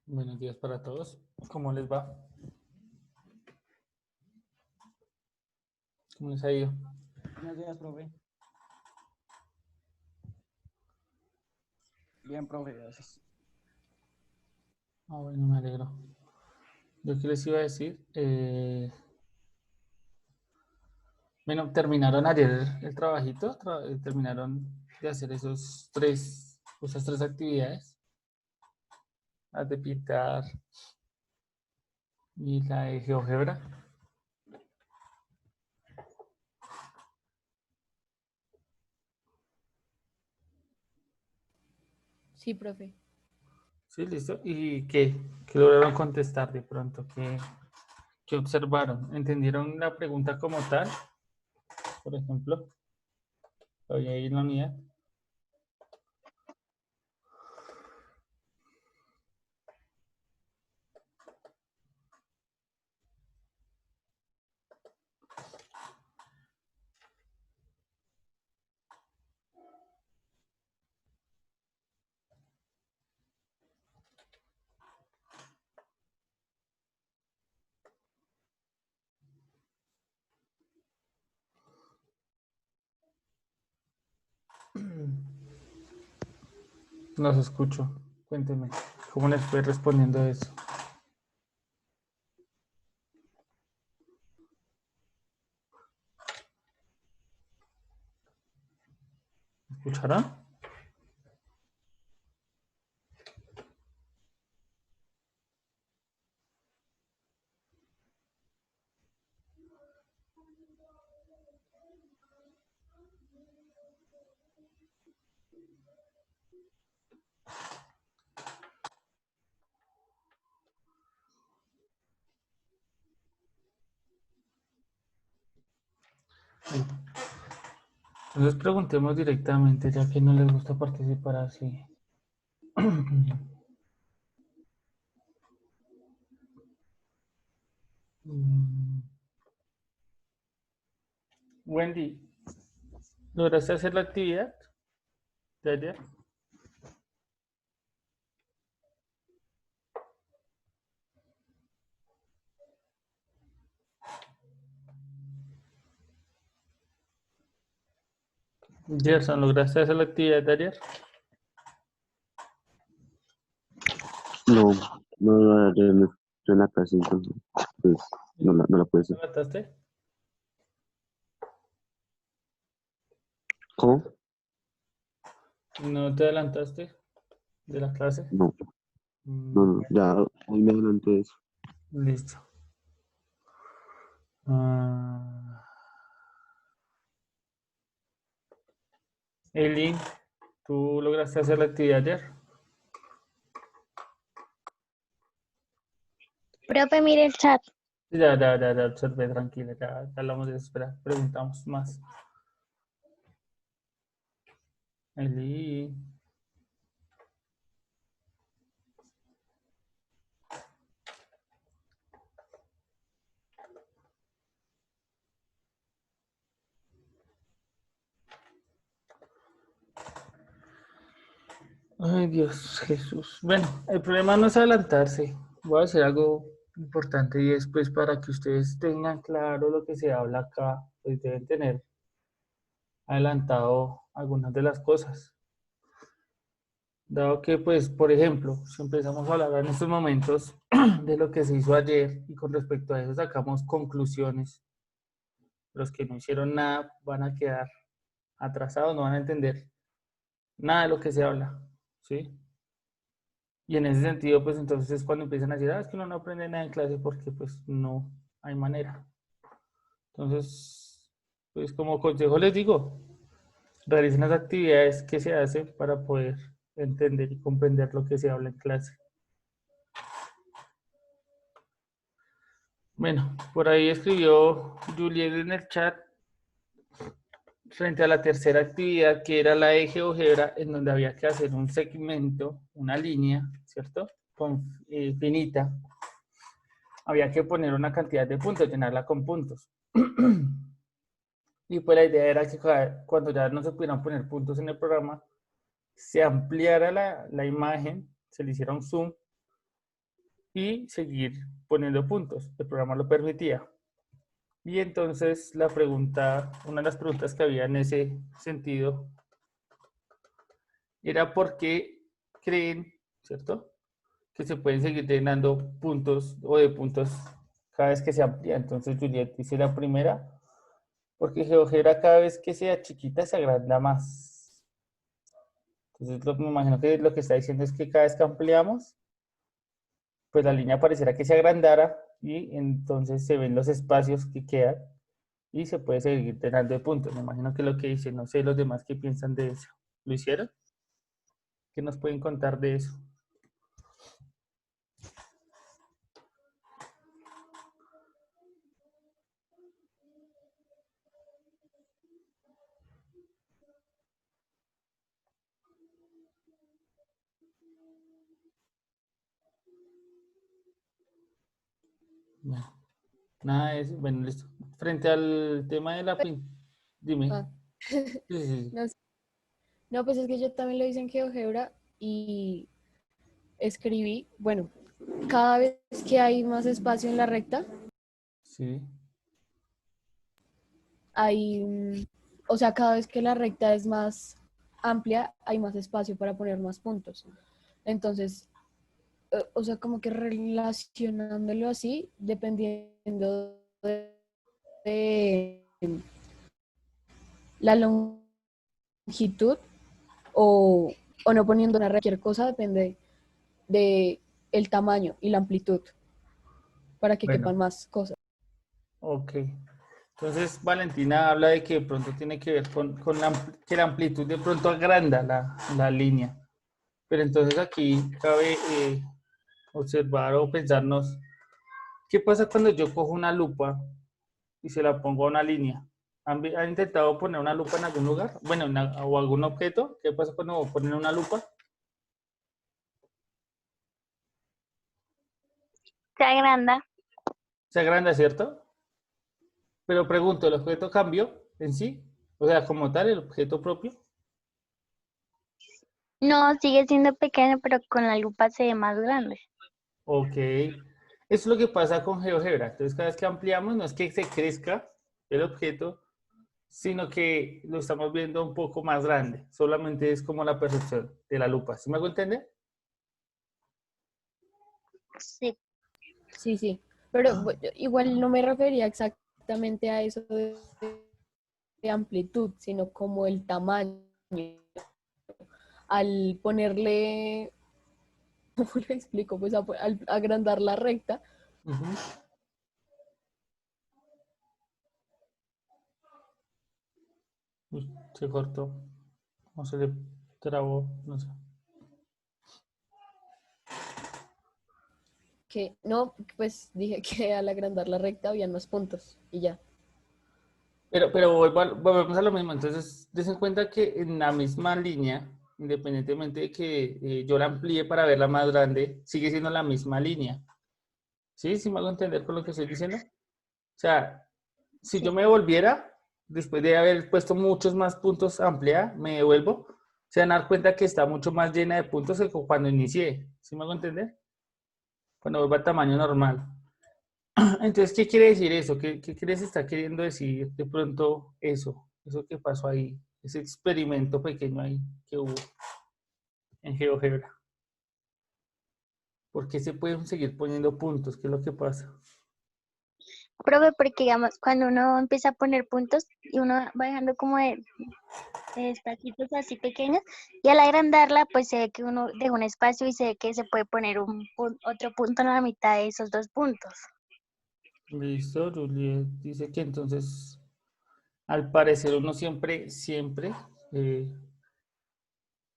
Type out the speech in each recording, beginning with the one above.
Buenos días para todos. ¿Cómo les va? ¿Cómo les ha ido? Buenos días, profe. Bien, profe, gracias. Bueno, me alegro. Yo qué les iba a decir. Bueno, terminaron ayer el trabajito, terminaron de hacer esas tres actividades, las de pintar y la de GeoGebra. Sí, profe. Sí, listo. ¿Y qué lograron contestar de pronto? ¿Qué observaron? ¿Entendieron la pregunta como tal? Por ejemplo, hoy ahí en la unidad. Los escucho. Cuénteme, ¿cómo les fue respondiendo a eso? ¿Escucharán? Sí. Entonces preguntemos directamente, ya que no les gusta participar así. Wendy, ¿lograste hacer la actividad de ayer? Gerson, ¿lograste hacer la actividad de ayer? No, no, yo no estoy en la clase, entonces, pues, no la puedo ¿Te hacer. levantaste? ¿Cómo? ¿No te adelantaste de la clase? No, ya hoy me adelanto de eso. Listo. Eileen, ¿tú lograste hacer la actividad ayer? Profe, mire el chat. Ya, observé, tranquila, ya hablamos de eso, espera, preguntamos más. Eileen. Ay, Dios, Jesús. Bueno, el problema no es adelantarse. Voy a decir algo importante y es pues para que ustedes tengan claro lo que se habla acá, pues deben tener adelantado algunas de las cosas. Dado que, pues, por ejemplo, si empezamos a hablar en estos momentos de lo que se hizo ayer y con respecto a eso sacamos conclusiones, los que no hicieron nada van a quedar atrasados, no van a entender nada de lo que se habla, ¿sí? Y en ese sentido, pues entonces es cuando empiezan a decir, es que uno no aprende nada en clase porque pues no hay manera. Entonces, pues como consejo les digo, realicen las actividades que se hacen para poder entender y comprender lo que se habla en clase. Bueno, por ahí escribió Juliet en el chat frente a la tercera actividad que era la de GeoGebra, en donde había que hacer un segmento, una línea, ¿cierto? Finita. Había que poner una cantidad de puntos, llenarla con puntos. Y pues la idea era que cuando ya no se pudieran poner puntos en el programa, se ampliara la imagen, se le hiciera un zoom y seguir poniendo puntos. El programa lo permitía. Y entonces la pregunta, una de las preguntas que había en ese sentido era por qué creen, ¿cierto? Que se pueden seguir llenando puntos o de puntos cada vez que se amplía. Entonces Juliet dice la primera, porque GeoGebra cada vez que sea chiquita se agranda más. Entonces me imagino que lo que está diciendo es que cada vez que ampliamos, pues la línea pareciera que se agrandara y entonces se ven los espacios que quedan y se puede seguir llenando de puntos. Me imagino que lo que dice, no sé los demás qué piensan de eso. ¿Lo hicieron? ¿Qué nos pueden contar de eso? Bueno, nada de eso. Bueno, listo. Frente al tema de la dime. Ah. Sí, sí, sí. No, no, pues es que yo también lo hice en GeoGebra y escribí, bueno, cada vez que hay más espacio en la recta, Sí. hay, o sea, cada vez que la recta es más amplia, hay más espacio para poner más puntos. Entonces, o sea, como que relacionándolo así, dependiendo de la longitud o no poniendo una cualquier cosa, depende de el tamaño y la amplitud para que Bueno, quepan más cosas. ok. Entonces Valentina habla de que de pronto tiene que ver con que la amplitud de pronto agranda la línea. Pero entonces aquí cabe observar o pensarnos, ¿qué pasa cuando yo cojo una lupa y se la pongo a una línea? ¿Han intentado poner una lupa en algún lugar? Bueno, o algún objeto. ¿Qué pasa cuando ponen una lupa? Se agranda. Se agranda, ¿cierto? Pero pregunto, ¿el objeto cambió en sí? O sea, como tal, el objeto propio. No, sigue siendo pequeño, pero con la lupa se ve más grande. Ok. Eso es lo que pasa con GeoGebra. Entonces, cada vez que ampliamos, no es que se crezca el objeto, sino que lo estamos viendo un poco más grande. Solamente es como la percepción de la lupa. ¿Sí me hago entender? Sí. Sí, sí. Pero igual no me refería exactamente a eso de amplitud, sino como el tamaño. Al ponerle, ¿cómo lo explico? Pues al agrandar la recta, Ujú. Uy, se cortó. O se le trabó, no sé. que no, pues dije que al agrandar la recta habían más puntos y ya. Pero volvemos a lo mismo. Entonces, des en cuenta que en la misma línea, independientemente de que yo la amplíe para verla más grande, sigue siendo la misma línea. ¿Sí? ¿Sí me hago entender con lo que estoy diciendo? O sea, si yo Sí. me devolviera, después de haber puesto muchos más puntos amplia, me devuelvo, se van a dar cuenta que está mucho más llena de puntos que cuando inicié. ¿Sí me hago entender? Cuando vuelva al tamaño normal. Entonces, ¿qué quiere decir eso? ¿Qué crees está queriendo decir de pronto eso? Eso que pasó ahí, ese experimento pequeño ahí que hubo en GeoGebra. ¿Por qué se pueden seguir poniendo puntos? ¿Qué es lo que pasa? Profe, porque digamos, cuando uno empieza a poner puntos y uno va dejando como de espacios así pequeños, y al agrandarla, pues se ve que uno deja un espacio y se ve que se puede poner otro punto en la mitad de esos dos puntos. Listo, Juliet dice que entonces, al parecer, uno siempre, eh,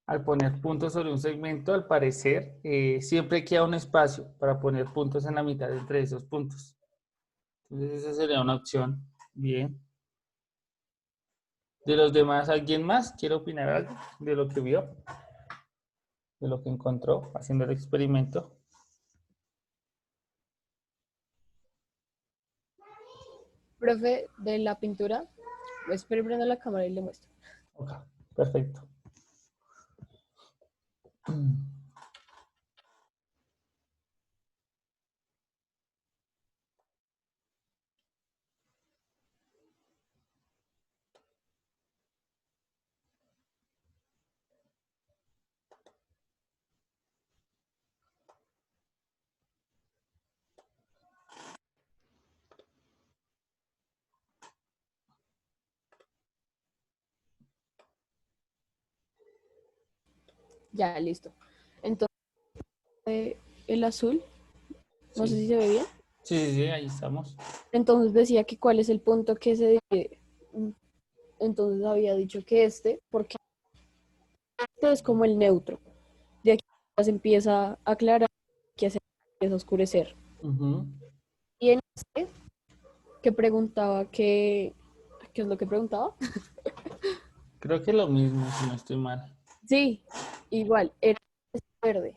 al poner puntos sobre un segmento, al parecer, siempre queda un espacio para poner puntos en la mitad entre esos puntos. Entonces, esa sería una opción. Bien. De los demás, ¿alguien más quiere opinar algo de lo que vio, de lo que encontró haciendo el experimento? Profe, de la pintura, espero prendo la cámara y le muestro. Ok, perfecto. Ya, listo. Entonces, el azul, no sé Sí, si se ve bien. sí, ahí estamos. Entonces decía que cuál es el punto que se divide. Entonces había dicho que porque este es como el neutro. De aquí ya se empieza a aclarar, que se empieza a oscurecer. Ujú. Y en este, que preguntaba ¿qué es lo que preguntaba? Creo que lo mismo, si no estoy mal. Sí, igual, era verde.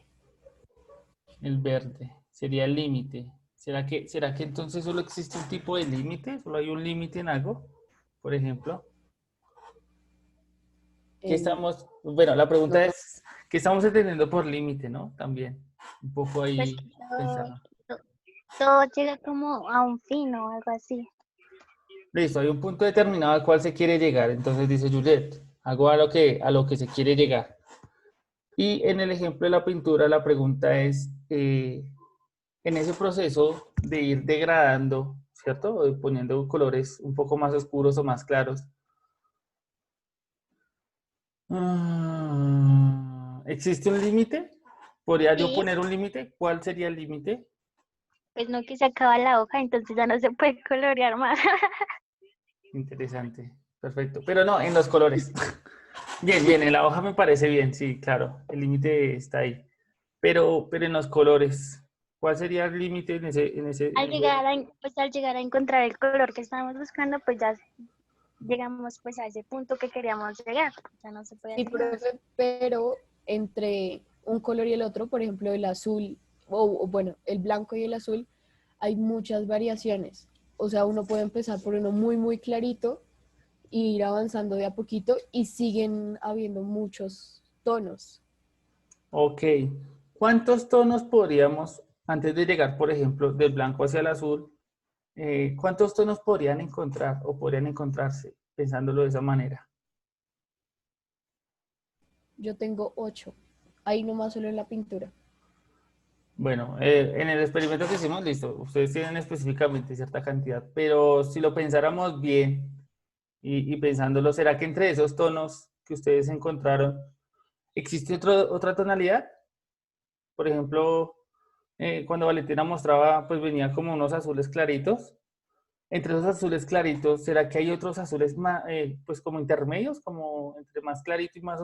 El verde sería el límite. ¿Será que entonces solo existe un tipo de límite? ¿Solo hay un límite en algo? Por ejemplo, bueno, la No, pregunta es, ¿qué estamos entendiendo por límite, no? También, un poco Pues ahí que todo, pensarlo. todo llega como a un fin o algo así. Listo, hay un punto determinado al cual se quiere llegar. Entonces dice Juliet, hago a lo que se quiere llegar. Y en el ejemplo de la pintura, la pregunta es, en ese proceso de ir degradando, ¿cierto? O de poniendo colores un poco más oscuros o más claros, ¿existe un límite? ¿Podría yo Sí, poner un límite? ¿Cuál sería el límite? pues no, que se acaba la hoja, entonces ya no se puede colorear más. Interesante, perfecto. Pero no, en los colores. Bien, bien, en la hoja me parece bien, sí, claro, el límite está ahí. Pero en los colores, ¿cuál sería el límite en ese? Pues al llegar a encontrar el color que estábamos buscando, pues ya llegamos pues a ese punto que queríamos llegar. Ya no se puede Sí, hacer nada. profe, pero entre un color y el otro, por ejemplo, el azul, bueno, el blanco y el azul, hay muchas variaciones. O sea, uno puede empezar por uno muy, muy clarito y ir avanzando de a poquito y siguen habiendo muchos tonos. Ok. ¿Cuántos tonos podríamos, antes de llegar, por ejemplo, del blanco hacia el azul, cuántos tonos podrían encontrar o podrían encontrarse pensándolo de esa manera? Yo tengo 8, ahí nomás solo en la pintura. Bueno, en el experimento que hicimos, listo, ustedes tienen específicamente cierta cantidad, pero si lo pensáramos bien y pensándolo, ¿será que entre esos tonos que ustedes encontraron existe otra tonalidad? Por ejemplo, cuando Valentina mostraba, pues venía como unos azules claritos. Entre esos azules claritos, ¿será que hay otros azules más, pues como intermedios, como entre más clarito y más,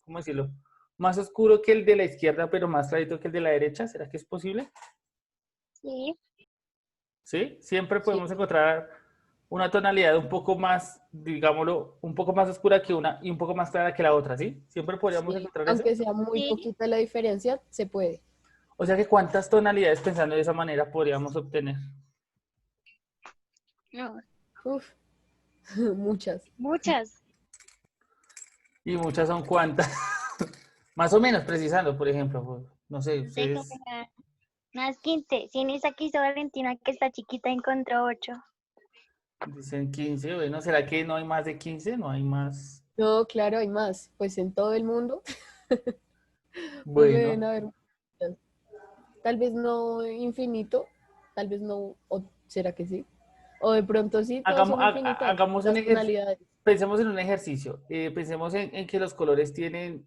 ¿cómo decirlo? Más oscuro que el de la izquierda, pero más clarito que el de la derecha. ¿Será que es posible? Sí, ¿Sí? Siempre Sí, podemos encontrar una tonalidad un poco más, digámoslo, un poco más oscura que una y un poco más clara que la otra, ¿sí? Siempre podríamos sí, encontrar eso. aunque sea muy sí, poquita la diferencia, se puede. O sea que ¿cuántas tonalidades pensando de esa manera podríamos obtener? no, Uf, muchas. muchas. Y muchas son cuántas. Más o menos, precisando, por ejemplo, pues, no sé, De como ustedes unas 15. Si en esa que hizo Valentina, que está chiquita, encontró 8. dicen 15, bueno, ¿será que no hay más de 15? No hay más. No, claro, hay más. Pues en todo el mundo, pues deben Bueno, haber muchas. Tal vez no infinito, tal vez no, o será que sí. O de pronto sí, todas son infinitas, hagamos un las ejercicio. tonalidades. Pensemos en un ejercicio. Pensemos en que los colores tienen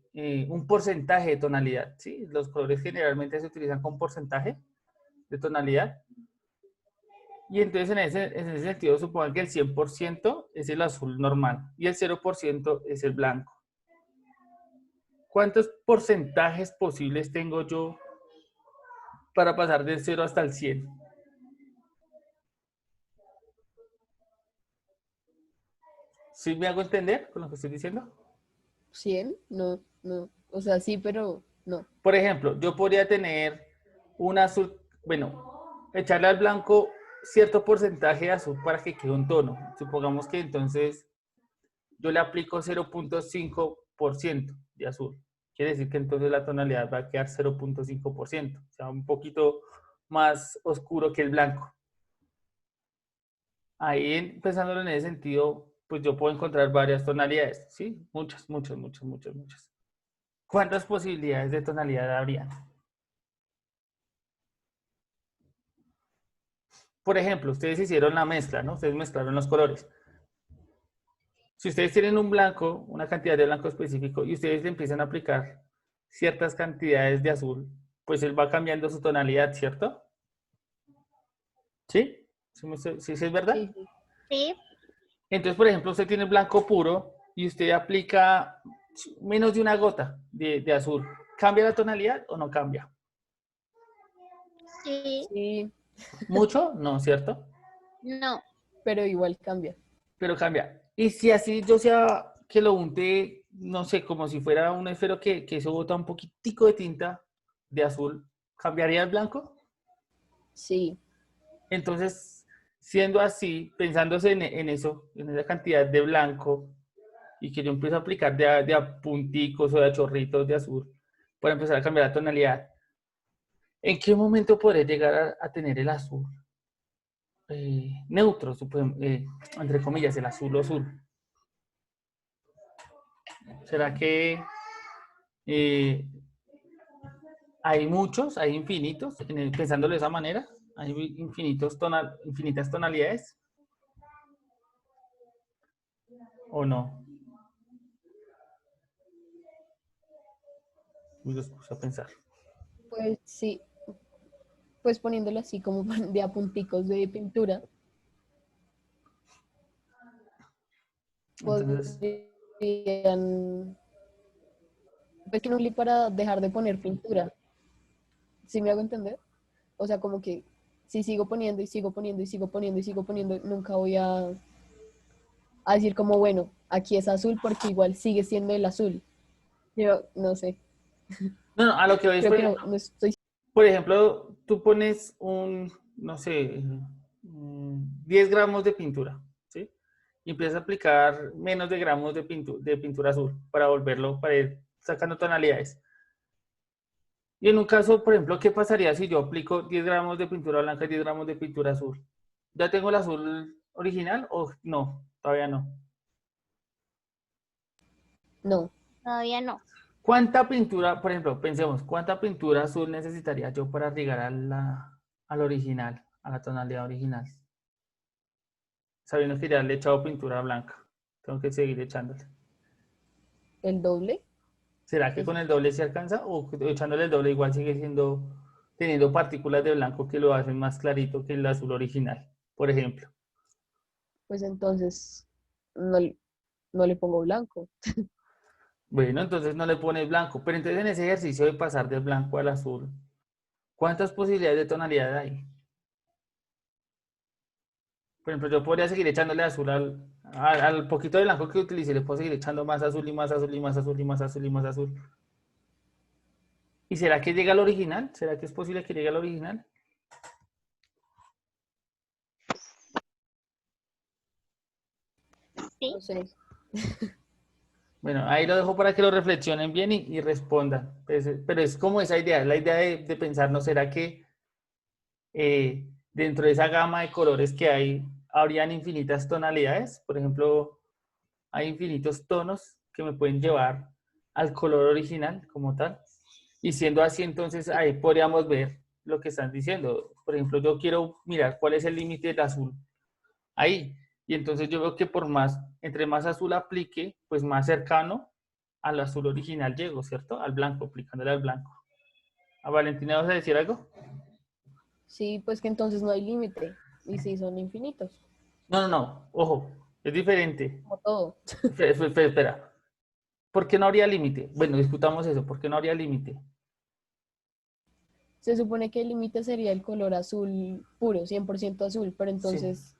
un porcentaje de tonalidad, ¿sí? Los colores generalmente se utilizan con porcentaje de tonalidad. Y entonces en ese sentido, supongan que el 100% es el azul normal y el 0% es el blanco. ¿Cuántos porcentajes posibles tengo yo para pasar del 0 hasta el 100? ¿Sí me hago entender con lo que estoy diciendo? 100, no, no. O sea, sí, pero no. Por ejemplo, yo podría tener un azul, bueno, echarle al blanco cierto porcentaje de azul para que quede un tono. Supongamos que entonces yo le aplico 0.5% de azul. Quiere decir que entonces la tonalidad va a quedar 0.5%, o sea, un poquito más oscuro que el blanco. Ahí, pensándolo en ese sentido, pues yo puedo encontrar varias tonalidades, ¿sí? Muchas, muchas, muchas, muchas, muchas. ¿Cuántas posibilidades de tonalidad habría? Por ejemplo, ustedes hicieron la mezcla, ¿no? Ustedes mezclaron los colores. Si ustedes tienen un blanco, una cantidad de blanco específico, y ustedes le empiezan a aplicar ciertas cantidades de azul, pues él va cambiando su tonalidad, ¿cierto? ¿Sí? ¿Sí es verdad? Sí, sí. Sí, Entonces, por ejemplo, usted tiene blanco puro y usted aplica menos de una gota de azul. ¿Cambia la tonalidad o no cambia? sí, Sí, ¿Mucho? No, ¿cierto? no. pero igual cambia. Pero cambia. Y si así yo sea que lo unte, no sé, como si fuera un esfero que eso bota un poquitico de tinta de azul, ¿cambiaría el blanco? Sí, Entonces, siendo así, pensándose en eso, en esa cantidad de blanco, y que yo empiezo a aplicar de a punticos o de a chorritos de azul, para empezar a cambiar la tonalidad, ¿en qué momento podré llegar a tener el azul neutro, entre comillas, el azul azul? ¿Será que eh, hay muchos, hay infinitos, pensándolo de esa manera? ¿Hay infinitas tonalidades o no? Uy, los puse a pensar. pues sí, pues poniéndolo así como de a punticos de pintura, Entonces, podrían, pues tiene un lip para dejar de poner pintura. ¿Sí me hago entender? O sea, como que si sigo poniendo y sigo poniendo y sigo poniendo y sigo poniendo, nunca voy a a decir como, bueno, aquí es azul porque igual sigue siendo el azul. Yo no sé, No, no, a lo que voy es, creo que no, no estoy... por ejemplo, tú pones no sé, 10 gramos de pintura, ¿sí? Y empiezas a aplicar menos de gramos de pintura azul para volverlo, para ir sacando tonalidades. Y en un caso, por ejemplo, ¿qué pasaría si yo aplico 10 gramos de pintura blanca y 10 gramos de pintura azul? ¿Ya tengo el azul original o no? Todavía no. No, Todavía no. ¿Cuánta pintura, por ejemplo, pensemos, cuánta pintura azul necesitaría yo para llegar al original, a la tonalidad original? Sabiendo que ya le he echado pintura blanca. Tengo que seguir echándole. el doble. ¿Será que Pues, con el doble se alcanza o echándole el doble igual sigue teniendo partículas de blanco que lo hacen más clarito que el azul original, por ejemplo? pues entonces no le pongo blanco. Bueno, entonces no le pones blanco, pero entonces en ese ejercicio de pasar del blanco al azul, ¿cuántas posibilidades de tonalidad hay? Por ejemplo, yo podría seguir echándole azul al poquito de blanco que utilicé, le puedo seguir echando más azul y más azul y más azul y más azul y más azul. ¿Y será que llega al original? ¿Será que es posible que llegue al original? Sí. No sé. Bueno, ahí lo dejo para que lo reflexionen bien y respondan. Pero es como esa idea, la idea de pensar, ¿no será que dentro de esa gama de colores que hay, habrían infinitas tonalidades? Por ejemplo, hay infinitos tonos que me pueden llevar al color original como tal. Y siendo así, entonces ahí podríamos ver lo que están diciendo. Por ejemplo, yo quiero mirar cuál es el límite del azul ahí. Y entonces yo veo que entre más azul aplique, pues más cercano al azul original llego, ¿cierto? Al blanco, aplicándole al blanco. ¿A Valentina vas a decir algo? Sí, pues que entonces no hay límite. Y sí, son infinitos, No, no, no. Ojo, es diferente. como todo. Espera. ¿Por qué no habría límite? Bueno, discutamos eso. ¿Por qué no habría límite? Se supone que el límite sería el color azul puro, 100% azul, pero Sí. entonces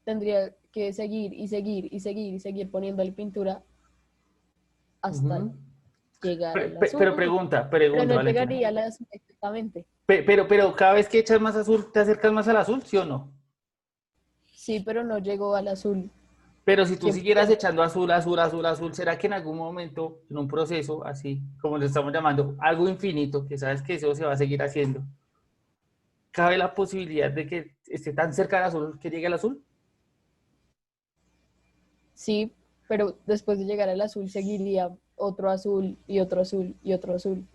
tendría que seguir y seguir y seguir y seguir poniéndole pintura hasta Ujú. llegar al Pero azul. pregunta, Pero no Valentina. llegaría al azul exactamente. Pero cada vez que echas más azul, ¿te acercas más al azul, sí o no? Sí, pero no llegó al azul Pero si tú siguieras 100%. echando azul, azul, azul, azul, ¿será que en algún momento, en un proceso así, como lo estamos llamando, algo infinito, que sabes que eso se va a seguir haciendo, cabe la posibilidad de que esté tan cerca del azul que llegue al azul? Sí, pero después de llegar al azul seguiría otro azul y otro azul y otro azul.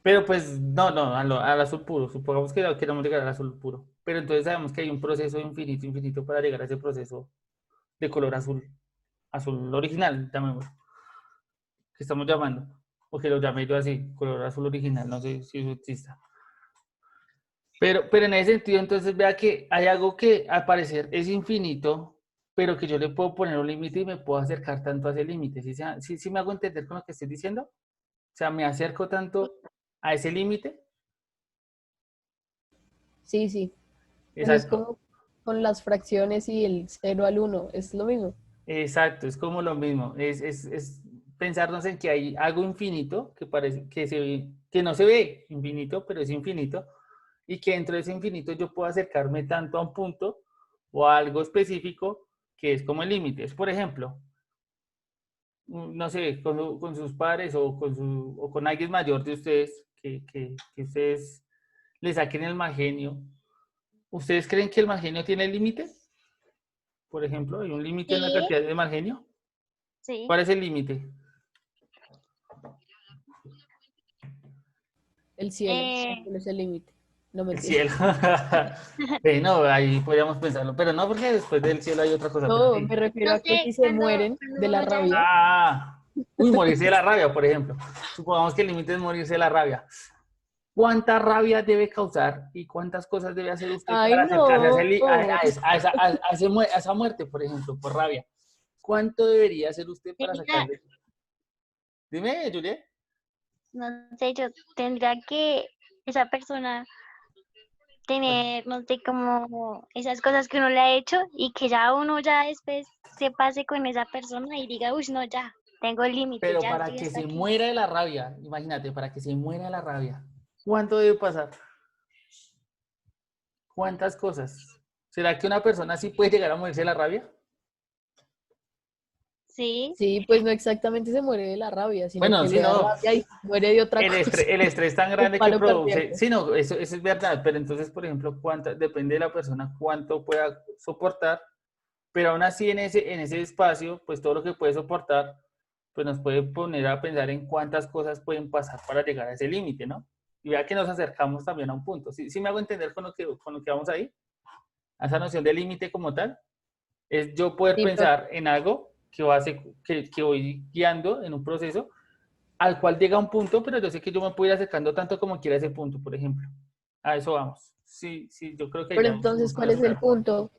Pero pues, no, al azul puro. Supongamos que queremos llegar al azul puro. Pero entonces sabemos que hay un proceso infinito, infinito para llegar a ese proceso de color azul, azul original, llamémoslo, que estamos llamando. O que lo llamé yo así, color azul original, no sé si eso exista. Pero en ese sentido, entonces vea que hay algo que al parecer es infinito, pero que yo le puedo poner un límite y me puedo acercar tanto a ese límite. ¿Sí me hago entender con lo que estoy diciendo? O sea, me acerco tanto a ese límite. Sí, sí. Pues es Exacto, como con las fracciones y el 0 al 1, es lo mismo. exacto, es como lo mismo. Es pensarnos en que hay algo infinito que parece que no se ve infinito, pero es infinito, y que dentro de ese infinito yo puedo acercarme tanto a un punto o a algo específico que es como el límite. Es, por ejemplo, no sé, con sus padres o con alguien mayor de ustedes, que ustedes le saquen el mal genio. ¿Ustedes creen que el mal genio tiene límite? Por ejemplo, ¿hay un límite en la Sí, cantidad de mal genio? sí. ¿Cuál es el límite? El Eh, cielo es el límite. No El mentira. cielo. No, ahí podríamos pensarlo, pero no, porque después del cielo hay otra cosa, pero No, sí. me refiero no a que sé, si se mueren cuando de la uno ya es, rabia, Uy, morirse de la rabia, por ejemplo. Supongamos que el límite es morirse de la rabia. ¿Cuánta rabia debe causar y cuántas cosas debe hacer usted ay para acercarse a, no, a esa muerte, por ejemplo, por rabia? ¿Cuánto debería hacer usted para tendría- sacarle? Dime, Juliet. no sé, yo tendría que esa persona tener, no sé, como esas cosas que uno le ha hecho y que ya uno ya después se pase con esa persona y diga, uy, no, ya, tengo el límite, Pero ya para estoy que hasta se aquí. muera de la rabia, imagínate, para que se muera de la rabia, ¿cuánto debe pasar? ¿Cuántas cosas? ¿Será que una persona así puede llegar a morirse de la rabia? Sí, Sí, pues no exactamente se muere de la rabia, sino Bueno, que sí, le da no. rabia y muere de otra cosa. El estrés tan Un grande que paro produce, cardíaco. sí, no, eso es verdad, pero entonces, por ejemplo, depende de la persona cuánto pueda soportar, pero aún así en ese espacio, pues todo lo que puede soportar, pues nos puede poner a pensar en cuántas cosas pueden pasar para llegar a ese límite, ¿no? Y vea que nos acercamos también a un punto. ¿Sí, sí me hago entender con lo que vamos ahí? A esa noción de límite como tal, es yo poder Sí, pero pensar en algo que voy guiando en un proceso al cual llega un punto, pero yo sé que yo me puedo ir acercando tanto como quiera a ese punto, por ejemplo. A eso vamos. Sí, sí, yo creo que pero ya entonces, más o ¿cuál menos es el claro. punto?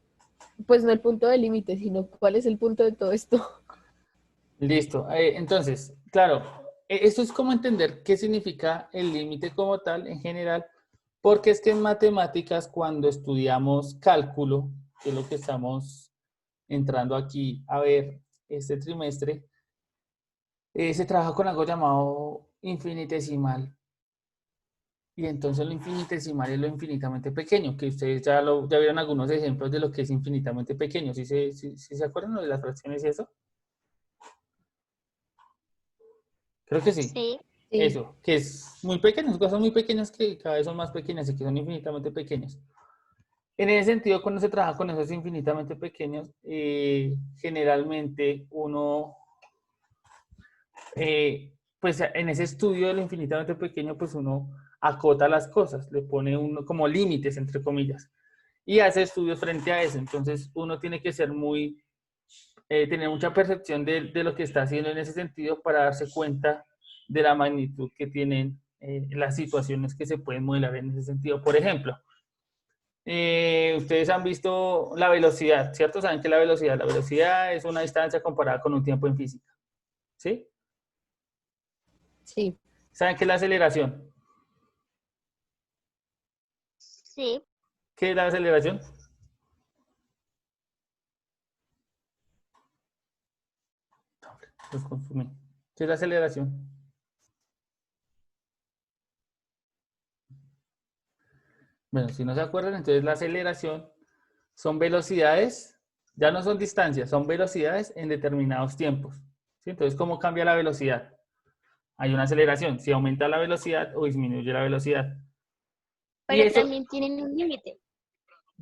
Pues no el punto del límite, sino cuál es el punto de todo esto. Listo. Entonces, claro, esto es como entender qué significa el límite como tal en general, porque es que en matemáticas, cuando estudiamos cálculo, que es lo que estamos entrando aquí a ver este trimestre, se trabaja con algo llamado infinitesimal. Y entonces lo infinitesimal es lo infinitamente pequeño, que ustedes ya vieron algunos ejemplos de lo que es infinitamente pequeño. ¿Sí se acuerdan de las fracciones y eso? Creo que sí. sí, Sí, Eso, que es muy pequeño, cosas muy pequeñas que cada vez son más pequeñas y que son infinitamente pequeñas. En ese sentido, cuando se trabaja con esos infinitamente pequeños, generalmente uno, pues en ese estudio de lo infinitamente pequeño, pues uno acota las cosas, le pone uno como límites, entre comillas, y hace estudios frente a eso. Entonces, uno tiene que ser tener mucha percepción de lo que está haciendo en ese sentido para darse cuenta de la magnitud que tienen las situaciones que se pueden modelar en ese sentido. Por ejemplo, ustedes han visto la velocidad, ¿cierto? Saben que la velocidad es una distancia comparada con un tiempo en física, ¿sí? sí. ¿Saben qué es la aceleración? sí. ¿Qué es la aceleración? Los consumí. ¿Qué es la aceleración? Bueno, si no se acuerdan, entonces la aceleración son velocidades, ya no son distancias, son velocidades en determinados tiempos, ¿sí? Entonces, ¿cómo cambia la velocidad? Hay una aceleración, si aumenta la velocidad o disminuye la velocidad. Y Pero eso, también tienen un límite.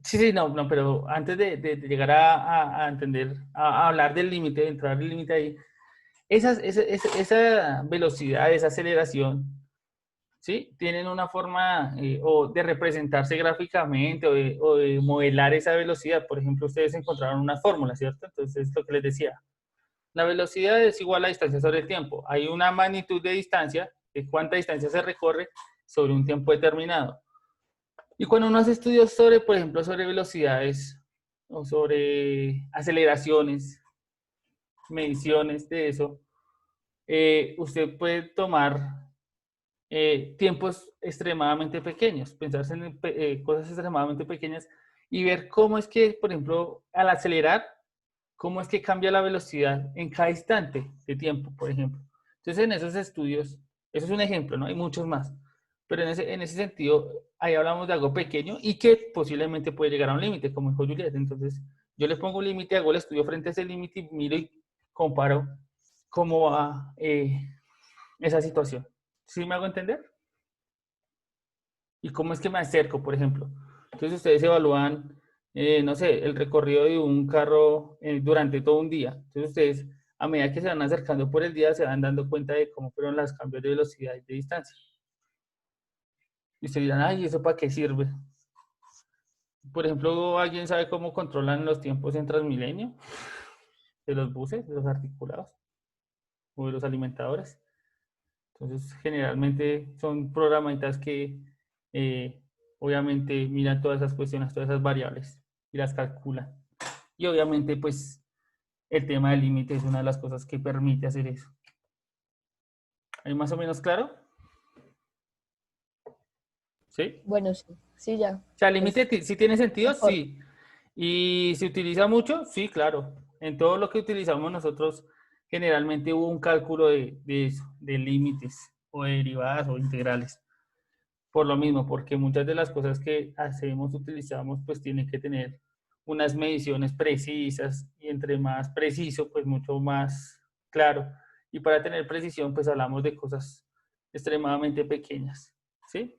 sí, sí, no, no, pero antes de llegar a entender, a hablar del límite, de entrar al límite ahí, esa velocidad, esa aceleración, ¿sí? Tienen una forma o de representarse gráficamente o de modelar esa velocidad. Por ejemplo, ustedes encontraron una fórmula, ¿cierto? Entonces, lo que les decía, la velocidad es igual a la distancia sobre el tiempo. Hay una magnitud de distancia, de cuánta distancia se recorre sobre un tiempo determinado. Y cuando uno hace estudios sobre, por ejemplo, sobre velocidades o sobre aceleraciones, mediciones de eso, usted puede tomar tiempos extremadamente pequeños, pensarse en cosas extremadamente pequeñas y ver cómo es que, por ejemplo, al acelerar, cómo es que cambia la velocidad en cada instante de tiempo, por ejemplo. Entonces, en esos estudios, eso es un ejemplo, ¿no? Hay muchos más, pero en ese sentido, ahí hablamos de algo pequeño y que posiblemente puede llegar a un límite, como dijo Juliet. Entonces, yo le pongo un límite, hago el estudio frente a ese límite y miro y comparo cómo va esa situación. ¿Sí me hago entender? ¿Y cómo es que me acerco, por ejemplo? Entonces ustedes evalúan, no sé, el recorrido de un carro durante todo un día. Entonces ustedes, a medida que se van acercando por el día, se van dando cuenta de cómo fueron los cambios de velocidad y de distancia. Y ustedes dirán, ay, ¿eso para qué sirve? Por ejemplo, ¿alguien sabe cómo controlan los tiempos en Transmilenio? De los buses, de los articulados o de los alimentadores. Entonces, generalmente son programitas que obviamente miran todas esas cuestiones, todas esas variables y las calculan. Y obviamente, pues, el tema del límite es una de las cosas que permite hacer eso. ¿Hay más o menos claro? ¿Sí? Bueno, sí. Sí, ya. O sea, límite, si tiene sentido, mejor. sí. Y se utiliza mucho, sí, claro. En todo lo que utilizamos nosotros, generalmente hubo un cálculo de eso, de límites, o de derivadas o integrales. Por lo mismo, porque muchas de las cosas que hacemos, utilizamos, pues tienen que tener unas mediciones precisas, y entre más preciso, pues mucho más claro. Y para tener precisión, pues hablamos de cosas extremadamente pequeñas, ¿sí?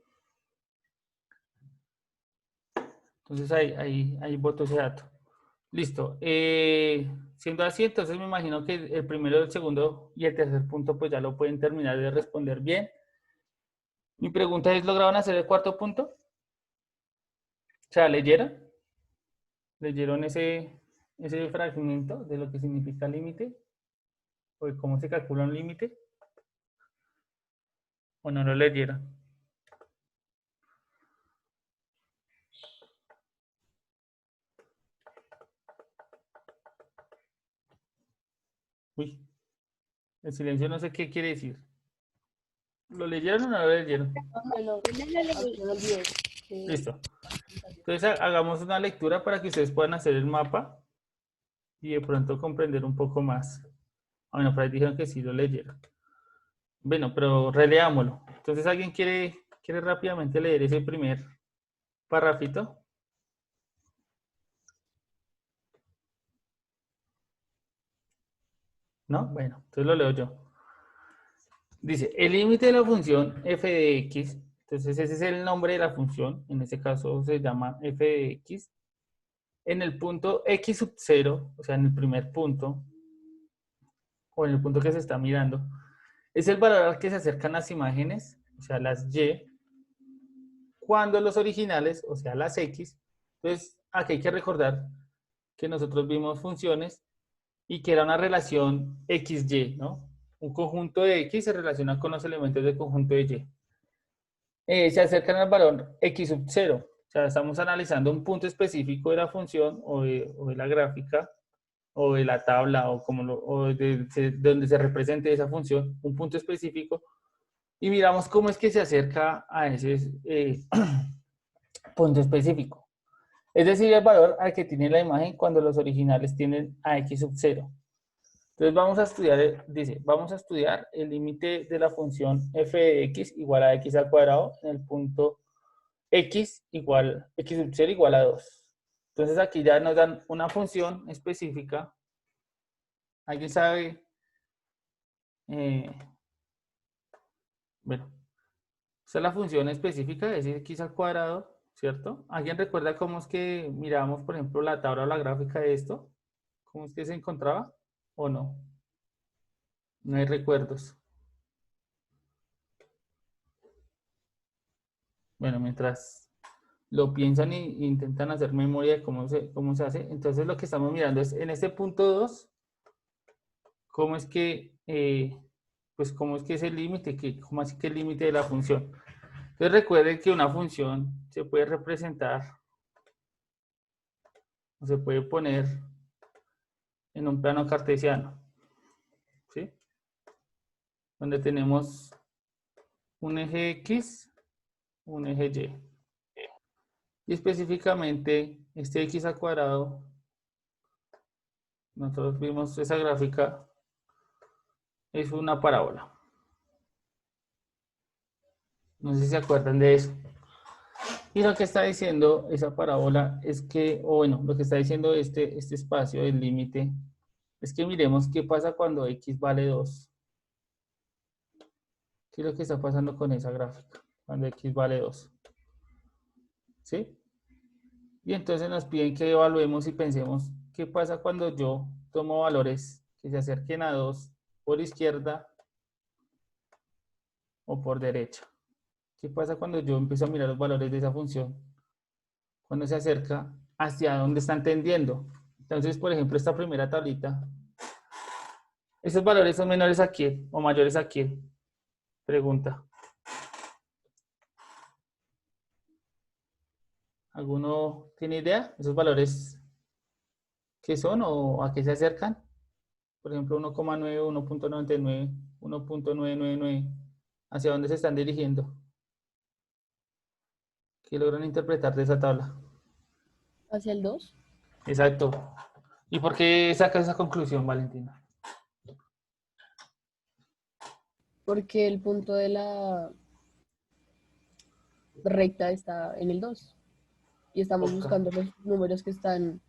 Entonces ahí voto ese dato. Listo. Siendo así, entonces me imagino que el primero, el segundo y el tercer punto pues ya lo pueden terminar de responder bien. Mi pregunta es, ¿lograron hacer el cuarto punto? O sea, ¿leyeron? ¿Leyeron ese fragmento de lo que significa límite? ¿O de cómo se calcula un límite? ¿O no lo leyeron? Uy, el silencio no sé qué quiere decir. ¿Lo leyeron o no lo leyeron? Bueno, Yo no lo leí. aquí en el video. Listo. Entonces hagamos una lectura para que ustedes puedan hacer el mapa y de pronto comprender un poco más. Ah, bueno, por ahí dijeron que sí lo leyeron. Bueno, pero releámoslo. Entonces, ¿alguien quiere rápidamente leer ese primer párrafito? ¿No? Bueno, entonces lo leo yo. Dice, el límite de la función f de x, entonces ese es el nombre de la función, en este caso se llama f de x, en el punto x sub 0, o sea, en el primer punto, o en el punto que se está mirando, es el valor al que se acercan las imágenes, o sea, las y, cuando los originales, o sea, las x, entonces aquí hay que recordar que nosotros vimos funciones y que era una relación XY, ¿no? Un conjunto de X se relaciona con los elementos del conjunto de Y. Se acercan al valor X sub 0. O sea, estamos analizando un punto específico de la función o de la gráfica o de la tabla o de donde se represente esa función, un punto específico, y miramos cómo es que se acerca a ese punto específico. Es decir, el valor al que tiene la imagen cuando los originales tienen a X sub 0. Entonces vamos a estudiar, dice, vamos a estudiar el límite de la función f de x igual a x al cuadrado en el punto x sub 0 igual a 2. Entonces aquí ya nos dan una función específica. ¿Alguien sabe? Bueno, esta es la función específica, es x al cuadrado, ¿cierto? ¿Alguien recuerda cómo es que miramos, por ejemplo, la tabla o la gráfica de esto? ¿Cómo es que se encontraba? ¿O no? No hay recuerdos. Bueno, mientras lo piensan e intentan hacer memoria de cómo se hace, entonces lo que estamos mirando es en este punto 2, cómo es que, pues cómo es que es el límite, cómo así que el límite de la función. Entonces recuerden que una función se puede representar o se puede poner en un plano cartesiano, ¿sí? Donde tenemos un eje X, un eje Y. Y específicamente este X al cuadrado, nosotros vimos esa gráfica, es una parábola. No sé si se acuerdan de eso. Y lo que está diciendo esa parábola es que, o bueno, lo que está diciendo este espacio del límite, es que miremos qué pasa cuando x vale 2. ¿Qué es lo que está pasando con esa gráfica? Cuando x vale 2. ¿Sí? Y entonces nos piden que evaluemos y pensemos qué pasa cuando yo tomo valores que se acerquen a 2 por izquierda o por derecha. ¿Qué pasa cuando yo empiezo a mirar los valores de esa función? Cuando se acerca hacia dónde están tendiendo. Entonces, por ejemplo, esta primera tablita, ¿esos valores son menores a quién o mayores a quién? Pregunta. ¿Alguno tiene idea? ¿Esos valores qué son o a qué se acercan? Por ejemplo, 1,9, 1,99, 1,999. ¿Hacia dónde se están dirigiendo? ¿Qué logran interpretar de esa tabla? Hacia el 2. Exacto. ¿Y por qué sacas esa conclusión, Valentina? Porque el punto de la recta está en el 2. Y estamos Ok. buscando los números que están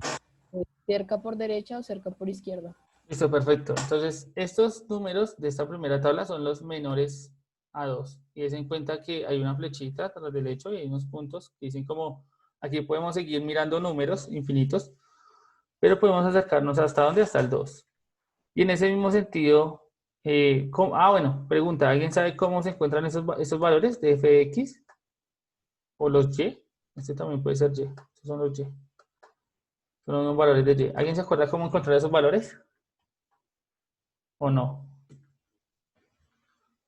cerca por derecha o cerca por izquierda. Listo, perfecto. Entonces, estos números de esta primera tabla son los menores a 2. Y des en cuenta que hay una flechita atrás del hecho y hay unos puntos que dicen como, aquí podemos seguir mirando números infinitos, pero podemos acercarnos hasta dónde, hasta el 2. Y en ese mismo sentido, bueno, pregunta, ¿alguien sabe cómo se encuentran esos valores de f de x? ¿O los y? Este también puede ser y. Estos son los y. Son unos valores de y. ¿Alguien se acuerda cómo encontrar esos valores? ¿O no?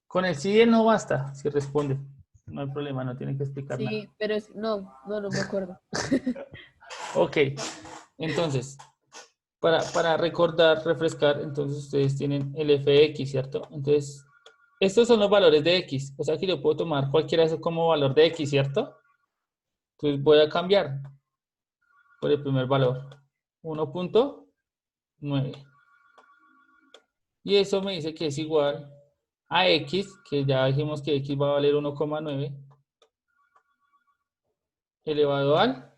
Con el sí y el no basta, si responde. No hay problema, no tienen que explicar nada. Sí, pero no me acuerdo. Ok, entonces, para recordar, refrescar, entonces ustedes tienen el f de x, ¿cierto? Entonces, estos son los valores de x, o sea que yo puedo tomar cualquiera de esos como valor de x, ¿cierto? Entonces voy a cambiar por el primer valor, 1.9. Y eso me dice que es igual a x, que ya dijimos que x va a valer 1,9 elevado al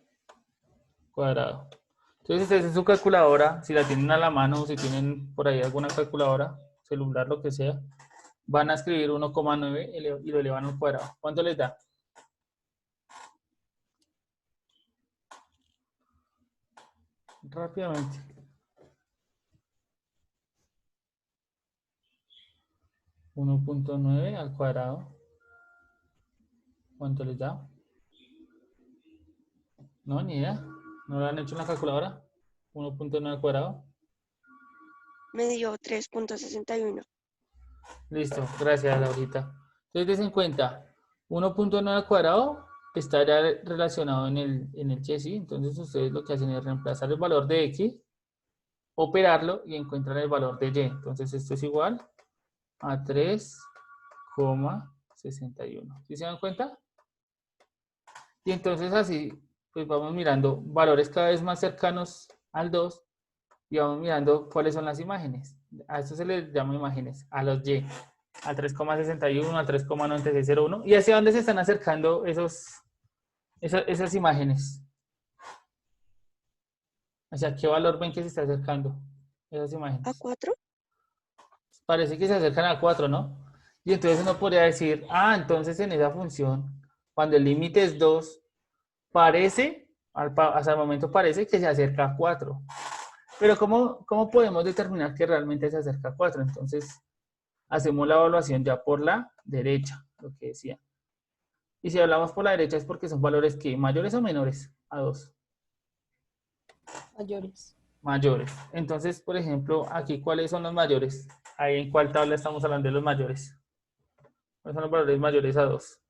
cuadrado. Entonces ustedes en su calculadora, si la tienen a la mano o si tienen por ahí alguna calculadora, celular, lo que sea, van a escribir 1,9 y lo elevan al cuadrado. ¿Cuánto les da? Rápidamente. 1.9 al cuadrado. ¿Cuánto les da? No, ni idea. ¿No lo han hecho en la calculadora? 1.9 al cuadrado. Me dio 3.61. Listo, gracias Laurita. Entonces des en cuenta, 1.9 al cuadrado está ya relacionado en el y, ¿sí? Entonces ustedes lo que hacen es reemplazar el valor de x, operarlo y encuentran el valor de y. Entonces esto es igual a 3,61. ¿Sí se dan cuenta? Y entonces así, pues vamos mirando valores cada vez más cercanos al 2 y vamos mirando cuáles son las imágenes. A esto se les llama imágenes, a los y, al 3,61, al 3,9601. ¿Y hacia dónde se están acercando esas imágenes? ¿Hacia qué valor ven que se está acercando esas imágenes? ¿A 4? Parece que se acercan a 4, ¿no? Y entonces uno podría decir, entonces en esa función, cuando el límite es 2, parece, hasta el momento parece que se acerca a 4. Pero ¿cómo podemos determinar que realmente se acerca a 4? Entonces, hacemos la evaluación ya por la derecha, lo que decía. Y si hablamos por la derecha es porque son valores que mayores o menores a 2. Mayores. Mayores. Entonces, por ejemplo, aquí, ¿cuáles son los mayores? Ahí en cuál tabla estamos hablando de los mayores. ¿Cuáles son los valores mayores a 2?